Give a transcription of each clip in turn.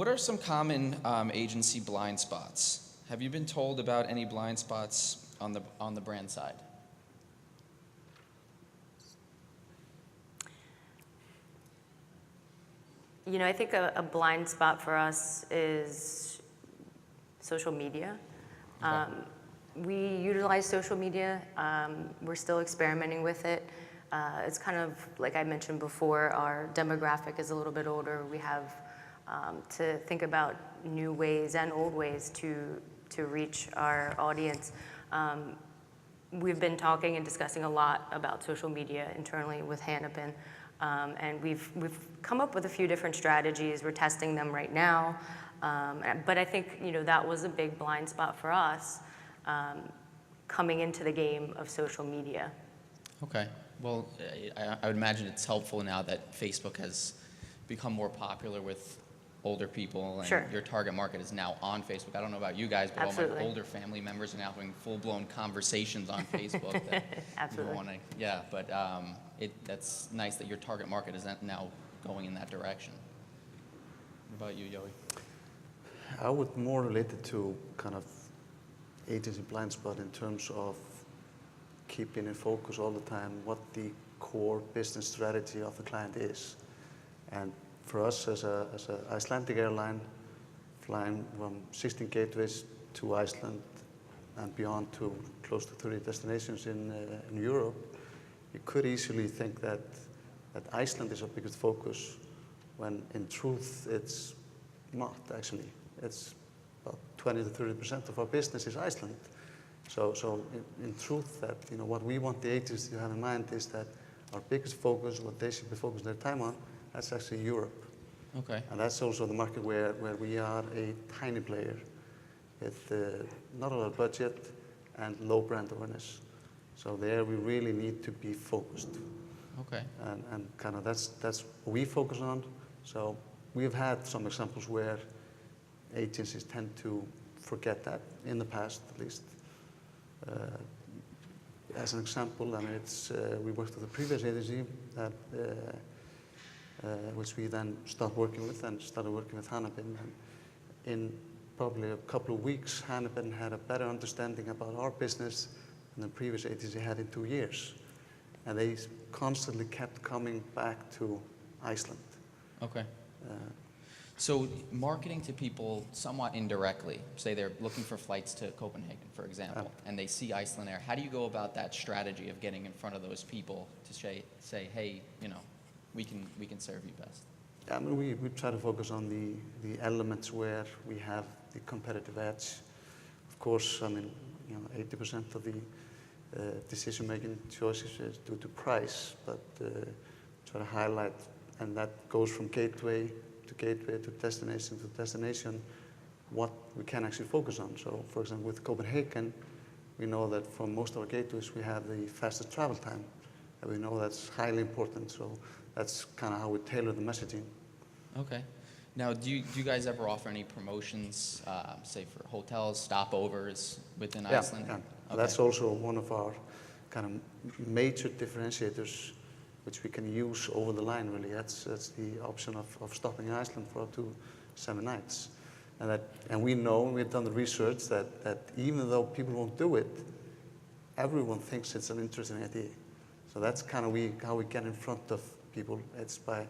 what are some common agency blind spots? Have you been told about any blind spots on the brand side? You know, I think a blind spot for us is social media. Okay. We utilize social media. We're still experimenting with it. It's kind of, like I mentioned before, our demographic is a little bit older. We have to think about new ways and old ways to reach our audience. We've been talking and discussing a lot about social media internally with Hannibin. And we've come up with a few different strategies. We're testing them right now. But I think, you know, that was a big blind spot for us coming into the game of social media. Okay. Well, I would imagine it's helpful now that Facebook has become more popular with older people, and Sure. your target market is now on Facebook. I don't know about you guys, but Absolutely. all my older family members are now having full-blown conversations on Facebook. That Absolutely. You know, yeah, but that's nice that your target market is now going in that direction. What about you, Yoey? I would more relate it to kind of agency blind spot in terms of keeping in focus all the time what the core business strategy of the client is. And for us as a Icelandic airline, flying from 16 gateways to Iceland and beyond to close to 30 destinations in Europe, you could easily think that Iceland is our biggest focus, when in truth it's not actually. It's about 20 to 30% of our business is Iceland. So in truth, that, you know, what we want the agency to have in mind is that our biggest focus, what they should be focusing their time on, that's actually Europe. Okay. And that's also the market where we are a tiny player with not a lot of budget and low brand awareness. So there we really need to be focused. Okay. And kind of that's what we focus on. So we've had some examples where agencies tend to forget that, in the past at least. As an example, I mean, we worked with a previous agency that which we then stopped working with and started working with Hannibin. And in probably a couple of weeks, Hannibin had a better understanding about our business than the previous agency had in 2 years. And they constantly kept coming back to Iceland. Okay. So marketing to people somewhat indirectly, say they're looking for flights to Copenhagen, for example, and they see Iceland Air. How do you go about that strategy of getting in front of those people to say, hey, you know, we can serve you best? I mean, we try to focus on the elements where we have the competitive edge. Of course, I mean, you know, 80% of the decision-making choices is due to price, but try to highlight, and that goes from gateway to destination, what we can actually focus on. So, for example, with Copenhagen, we know that from most of our gateways we have the fastest travel time, and we know that's highly important. So that's kind of how we tailor the messaging. Okay. Now, do you guys ever offer any promotions, say for hotels, stopovers within Iceland? Yeah. Okay. That's also one of our kind of major differentiators, which we can use over the line, really. That's the option of stopping in Iceland for up to 7 nights. And we know, we've done the research, that even though people won't do it, everyone thinks it's an interesting idea. So that's kind of how we get in front of people. It's by,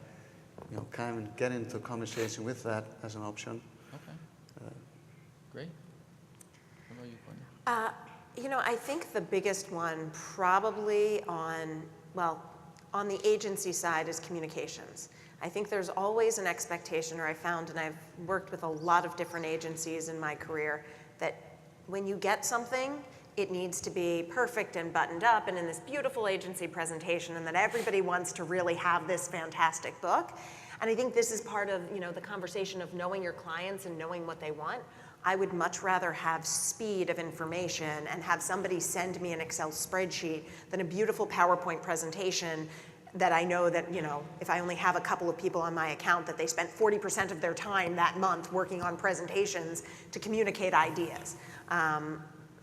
you know, kind of getting into a conversation with that as an option. Okay. Great. What about you, Courtney? You know, I think the biggest one probably on the agency side is communications. I think there's always an expectation, or I found, and I've worked with a lot of different agencies in my career, that when you get something, it needs to be perfect and buttoned up and in this beautiful agency presentation, and that everybody wants to really have this fantastic book. And I think this is part of, you know, the conversation of knowing your clients and knowing what they want. I would much rather have speed of information and have somebody send me an Excel spreadsheet than a beautiful PowerPoint presentation that I know that, you know, if I only have a couple of people on my account, that they spent 40% of their time that month working on presentations to communicate ideas.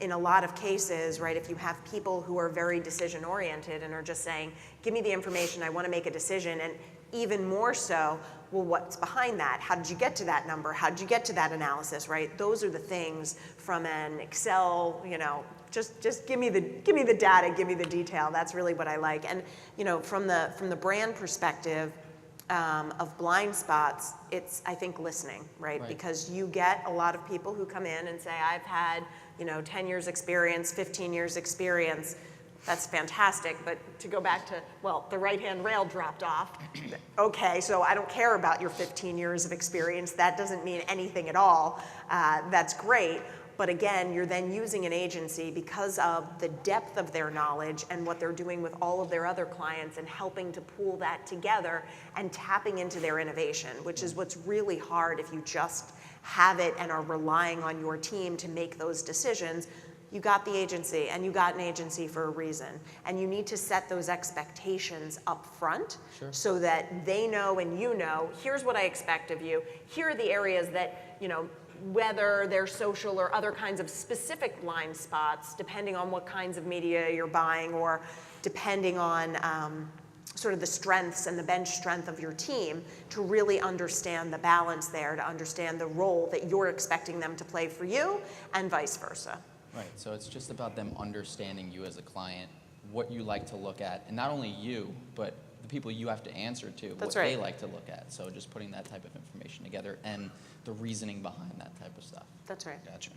In a lot of cases, right, if you have people who are very decision-oriented and are just saying, give me the information, I want to make a decision, and even more so, well, what's behind that? How did you get to that number? How did you get to that analysis, right? Those are the things from an Excel, just give me the data, give me the detail. That's really what I like. And from the brand perspective of blind spots, it's, I think, listening, right? Because you get a lot of people who come in and say, I've had 10 years experience, 15 years experience. That's fantastic, but to go back to, well, the right-hand rail dropped off. Okay, so I don't care about your 15 years of experience. That doesn't mean anything at all. That's great. But again, you're then using an agency because of the depth of their knowledge and what they're doing with all of their other clients and helping to pool that together and tapping into their innovation, which is what's really hard if you just have it and are relying on your team to make those decisions. You got the agency, and you got an agency for a reason. And you need to set those expectations up front so that they know and you know, here's what I expect of you. Here are the areas that, whether they're social or other kinds of specific blind spots, depending on what kinds of media you're buying or depending on sort of the strengths and the bench strength of your team, to really understand the balance there, to understand the role that you're expecting them to play for you and vice versa. Right, so it's just about them understanding you as a client, what you like to look at, and not only you, but the people you have to answer to, That's what right. they like to look at. So just putting that type of information together and the reasoning behind that type of stuff. That's right. Gotcha.